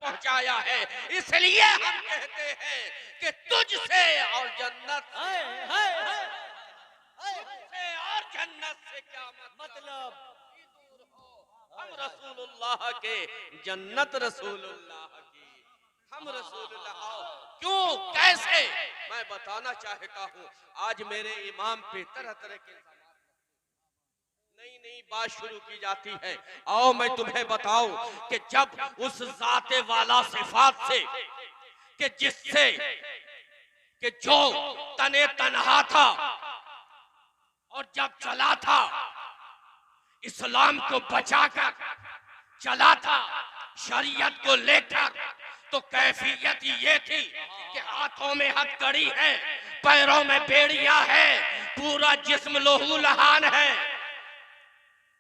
पहुंचाया है। इसलिए हम कहते हैं कि तुझसे और जन्नत तुझसे और जन्नत से क्या मतलब दूर हो। हम रसूलुल्लाह के, जन्नत रसूलुल्लाह की, हम रसूलुल्लाह। क्यों, कैसे, मैं बताना चाहता हूँ। आज मेरे इमाम पे तरह तरह के नई नई बात शुरू की जाती है। आओ मैं तुम्हें बताऊं कि जब उस जाते वाला सिफात से, कि जिससे, कि जो तने तन्हा था और जब चला था इस्लाम को बचाकर चला था, शरीयत को लेकर, तो कैफियत ये थी कि हाथों में हथकड़ी है, पैरों में बेड़ियां है, पूरा जिस्म लोहू लहान है।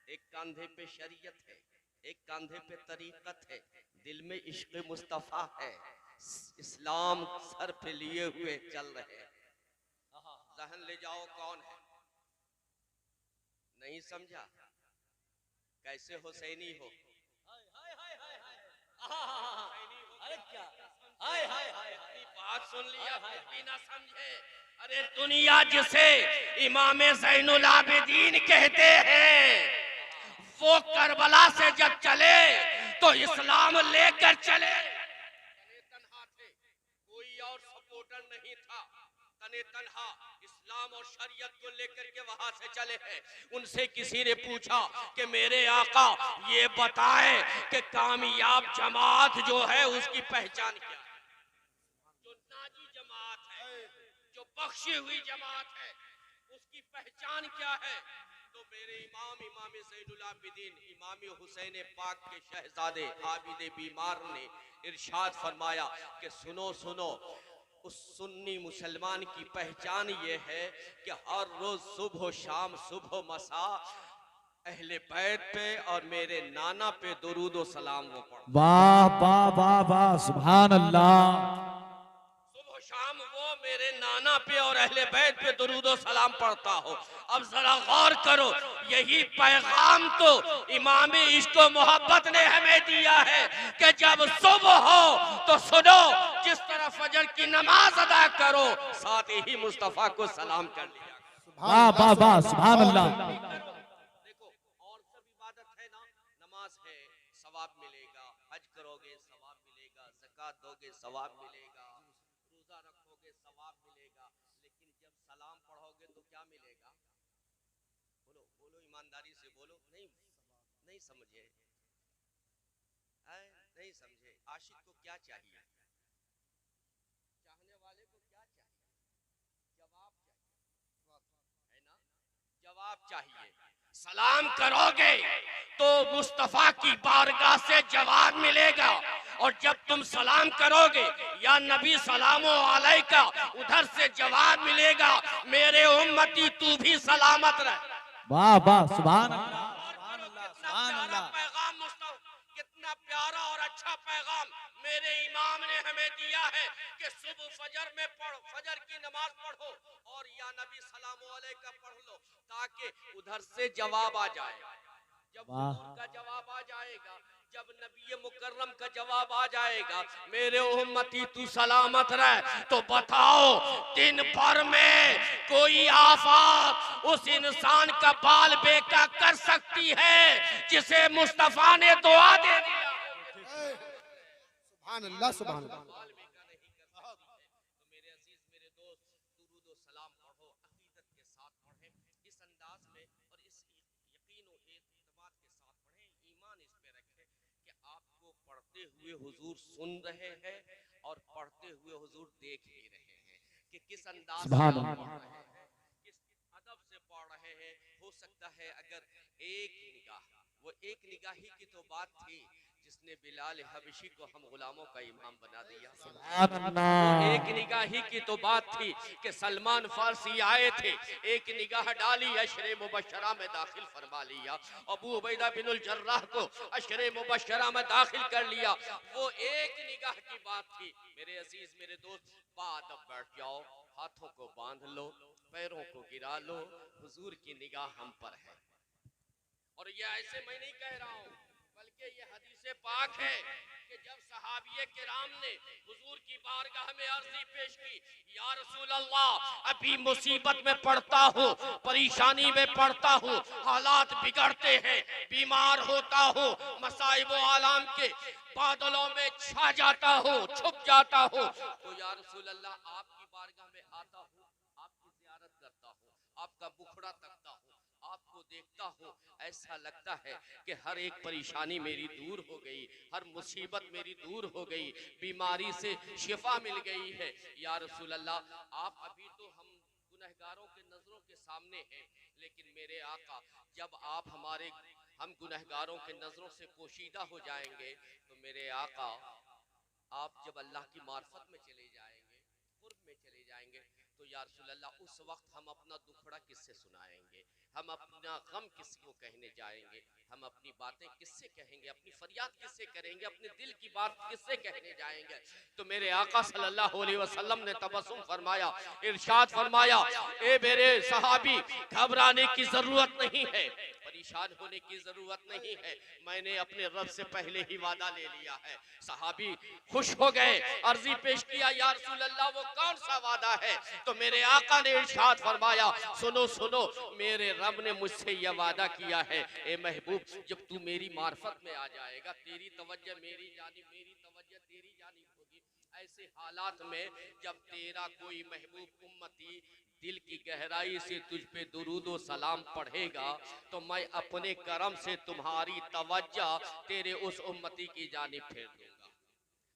एक कंधे पे शरीयत है, एक कंधे पे तरीकत है, दिल में इश्क मुस्तफा है, इस्लाम सर पे लिए हुए चल रहे हैं। जहन ले जाओ कौन है, नहीं समझा? कैसे हुसैनी हो? अरे क्या बात सुन लिया फिर भी ना समझे। अरे दुनिया जिसे इमाम ज़ैनुल आबिदीन कहते हैं, वो करबला से जब चले तो इस्लाम लेकर चले। तने तन्हा थे, कोई और सपोर्टर नहीं था, तने तन्हा इस्लाम और शरीयत को लेकर के वहां से चले हैं। उनसे किसी ने पूछा कि मेरे आका ये बताएं कि कामयाब जमात जो है उसकी पहचान क्या है? जो नाजी जमात है, जो बख्शी हुई जमात है, उसकी पहचान क्या है? तो मेरे इमाम, इमाम ज़ैनुल आबिदीन, इमाम हुसैन पाक के शहजादे आबिद बीमार ने इरशाद फरमाया कि सुनो सुनो, उस सुन्नी मुसलमान की पहचान ये है कि हर रोज सुबह शाम, सुबह मसा अहले बैत पे और मेरे नाना पे दुरूद व सलाम वो पढ़ता। वाह वाह वाह वाह, सुभान अल्लाह। सुबह शाम वो मेरे नाना पे और अहले बैत पे दुरूद व सलाम पढ़ता हो। अब जरा गौर करो, यही पैगाम तो इमाम इश्क व मोहब्बत ने हमें दिया है कि जब सुबह हो तो सुनो, जिस तरह फजर की नमाज अदा करो, साथ ही मुस्तफा को सलाम कर लिया। वाह वाह वाह, सुभान अल्लाह। देखो, और सब इबादत है ना, नमाज है सवाब मिलेगा, हज करोगे सवाब मिलेगा, ज़कात दोगे सवाब मिलेगा, रोजा रखोगे सवाब मिलेगा, लेकिन जब सलाम पढ़ोगे तो क्या मिलेगा? बोलो बोलो, ईमानदारी से बोलो। नहीं, नहीं समझे, नहीं समझे। आशिक को क्या चाहिए? चाहने वाले को क्या चाहिए? जवाब चाहिए, है ना? जवाब चाहिए। सलाम करोगे तो मुस्तफा की बारगाह से जवाब मिलेगा, और जब तुम सलाम करोगे या नबी सलामो अलैका, उधर से जवाब मिलेगा, मेरे उम्मती तू भी सलामत रह। वाह वाह, सुभान अल्लाह। कितना प्यारा और अच्छा पैगाम मेरे इमाम ने हमें दिया है कि सुबह फजर में पढ़ो, फजर की नमाज पढ़ो और या नबी सलामो अलैका पढ़ लो, ताकि उधर से जवाब आ जाए। जब हुजूर का जवाब आ जाएगा, जब नबी मुकर्रम का जवाब आ जाएगा, मेरे उम्मती तू सलामत रह, तो बताओ दिन भर में कोई आफत उस इंसान का बाल बेका कर सकती है जिसे मुस्तफा ने दुआ दे दिया? सुभान अल्लाह, सुभान अल्लाह। बाल बेका नहीं कर सकती है। तो मेरे अजीज, मेरे दोस्त, दुरूद व सलाम पढ़ो, अकीदत के साथ पढ़ें, इस अंदाज में और इस यकीन और एतमाद के साथ पढ़ें, ईमान इस पे रखें कि आपको पढ़ते हुए हुजूर सुन रहे हैं और पढ़ते हुए हुजूर देख भी रहे हैं कि किस अंदाज से आप पढ़ रहे हैं, किस अदब से पढ़ रहे हैं। हो सकता है अगर एक निगाह, वो एक निगाह ही की तो बात थी जिसने बिलाल हबशी को हम गुलामों का इमाम बना दिया। वो एक निगाह ही की तो बात थी कि सलमान फारसी आए थे, एक निगाह डाली, अशरे मुबशरा में दाखिल फरमा लिया, अबू उबैदा बिनुल जर्राह को अशरे मुबशरा में दाखिल कर लिया। वो एक निगाह की बात थी। मेरे अजीज, मेरे दोस्त, बादब बैठ जाओ, हाथों को बांध लो, पैरों को गिरा लो, हुजूर की निगाह हम पर है। और ये ऐसे मैं नहीं कह रहा हूँ, बल्कि ये हदीस पाक है कि जब सहाबिये किराम ने हुजूर की बारगाह में अर्जी पेश की, या रसूल अल्लाह, अभी मुसीबत में पड़ता हूँ, परेशानी में पड़ता हूँ, हालात बिगड़ते हैं, बीमार होता हूँ, मसाइब व आलाम के बादलों में छा जाता हूँ, छुप जाता हूँ, तो या रसूल अल्लाह आपकी बारगाह में आता हूँ, आपकी ज़ियारत करता हूँ, आपका मुखड़ा तकता हूँ, आपको देखता हूँ, ऐसा लगता है कि हर एक परेशानी मेरी दूर हो गई, हर मुसीबत मेरी दूर हो गई, बीमारी से शिफा मिल गई है। या रसूल अल्लाह, आप अभी तो हम गुनहगारों के नजरों के सामने हैं, लेकिन मेरे आका जब आप हम गुनहगारों के नजरों से पोशीदा हो जाएंगे, तो मेरे आका आप जब अल्लाह की मार्फत में चले जाएंगे, कुर्ब में चले जाएंगे, तो या रसूल अल्लाह उस वक्त हम अपना दुखड़ा किससे सुनाएंगे, हम अपना गम किसको कहने जाएंगे, हम अपनी बातें किससे कहेंगे, अपनी फरियाद किससे करेंगे, अपने दिल की बात किससे कहने जाएंगे। तो मेरे आका सल्लल्लाहु अलैहि वसल्लम ने तबस्सुम फरमाया, इरशाद फरमाया, ए मेरे सहाबी, घबराने की जरूरत नहीं है, परेशान होने की जरूरत नहीं है, मैंने अपने रब से पहले ही वादा ले लिया है। सहाबी खुश हो गए, अर्जी पेश किया, या रसूल अल्लाह वो कौन सा वादा है? तो मेरे आका ने इरशाद फरमाया, सुनो सुनो, मेरे रब ने मुझसे यह वादा किया है, ए महबूब, जब तू मेरी मार्फत में आ जाएगा, तेरी तवज्जो मेरी जानिब, मेरी तवज्जो तेरी जानिब होगी, ऐसे हालात में जब तेरा कोई महबूब उम्मती दिल की गहराई से तुझ पे दुरूद सलाम पढ़ेगा, तो मैं अपने करम से तुम्हारी तवज्जो तेरे उस उम्मती की जानिब फेर दूंगा।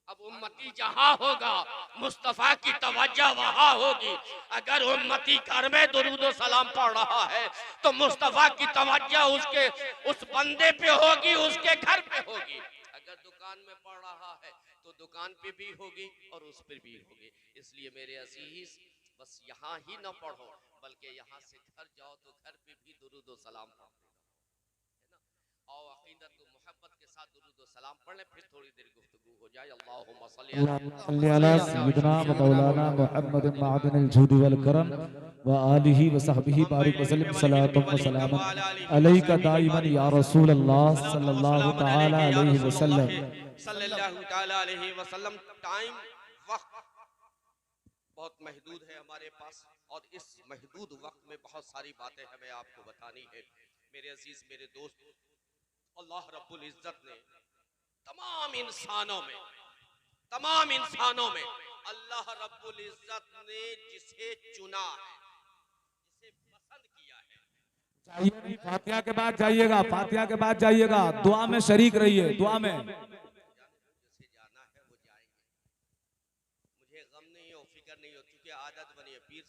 अब उम्मती जहां होगा, मुस्तफा की तवज्जो वहां होगी। अगर उम्मती घर में दुरूद सलाम पढ़ रहा है, तो मुस्तफा की तवज्जो उसके उस बंदे पे होगी, उसके घर पे होगी। अगर दुकान में पढ़ रहा है, तो दुकान पे भी होगी और उस पर भी होगी। इसलिए मेरे अजीज, बस यहाँ ही न पढ़ो, बल्कि यहाँ से घर जाओ तो घर पे भी दुरूद सलाम पढ़ो, है ना। और अकीदत और मोहब्बत के साथ दुरूद सलाम पढ़ ले, फिर थोड़ी देर गुफ्तगू हो जाए। अल्लाहुम्मा सल्ली अला सय्यिदना व मौलाना मुहम्मद मादनिल जुद वल करम व आलिहि व सहबिहि बारिक वसल्लम सलातु व सलाम अलैका दाइमन या रसूल अल्लाह सल्लल्लाहु तआला अलैहि वसल्लम। सल्लल्लाहु तआला अलैहि वसल्लम। टाइम, वक्त बहुत महदूद है हमारे पास, और इस महदूद वक्त में बहुत सारी बातें हमें आपको बतानी है। मेरे अजीज, मेरे दोस्त, अल्लाह रब्बुल इज्जत ने तमाम इंसानों में अल्लाह रब्बुल इज्जत ने जिसे चुना है, जिसे पसंद किया है। जाइए नहीं, फातिहा के बाद जाइएगा, फातिहा के बाद जाइएगा, दुआ में शरीक रहिए, दुआ में। जैसे जाना है वो जाएंगे, मुझे गम नहीं हो, फिक्र नहीं हो, क्योंकि आदत बनी है पीर